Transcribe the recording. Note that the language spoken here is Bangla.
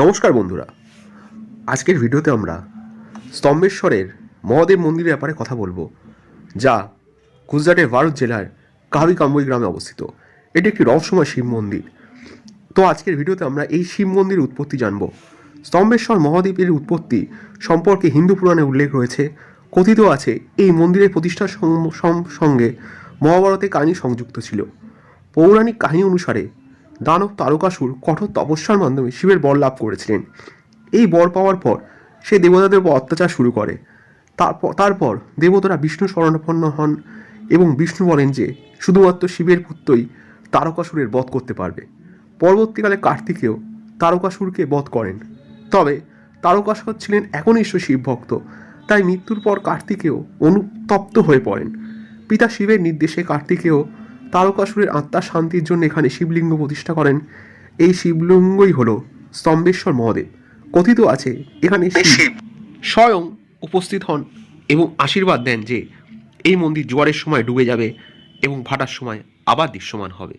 নমস্কার বন্ধুরা, আজকের ভিডিওতে আমরা স্তম্ভেশ্বরের মহাদেব মন্দিরের ব্যাপারে কথা বলবো, যা গুজরাটের ভারত জেলার কাবি কাম্বই গ্রামে অবস্থিত। এটি একটি রহস্যময় শিব মন্দির। তো আজকের ভিডিওতে আমরা এই শিব মন্দিরের উৎপত্তি জানব। স্তম্ভেশ্বর মহাদেবের উৎপত্তি সম্পর্কে হিন্দু পুরাণে উল্লেখ রয়েছে। কথিত আছে এই মন্দিরের প্রতিষ্ঠার সঙ্গে মহাভারতের কাহিনী সংযুক্ত ছিল। পৌরাণিক কাহিনী অনুসারে দানব তারকাসুর কঠোর তপস্যার মাধ্যমে শিবের বর লাভ করেছিলেন। এই বর পাওয়ার পর সে দেবতাদের উপর অত্যাচার শুরু করে। তারপর দেবতারা বিষ্ণু শরণাপন্ন হন এবং বিষ্ণু বলেন যে শুধুমাত্র শিবের পুত্রই তারকাসুরের বধ করতে পারবে। পরবর্তীকালে কার্তিকেয় তারকাসুরকে বধ করেন। তবে তারকাসুর ছিলেন একনিষ্ঠ শিব ভক্ত, তাই মৃত্যুর পর কার্তিকেয় অনুতপ্ত হয়ে পড়েন। পিতা শিবের নির্দেশে কার্তিকেয় তারকাসুরের আত্মার শান্তির জন্য এখানে শিবলিঙ্গ প্রতিষ্ঠা করেন। এই শিবলিঙ্গই হল স্তম্ভেশ্বর মহাদেব। কথিত আছে এখানে শিব স্বয়ং উপস্থিত হন এবং আশীর্বাদ দেন যে এই মন্দির জোয়ারের সময় ডুবে যাবে এবং ভাটার সময় আবার দৃশ্যমান হবে।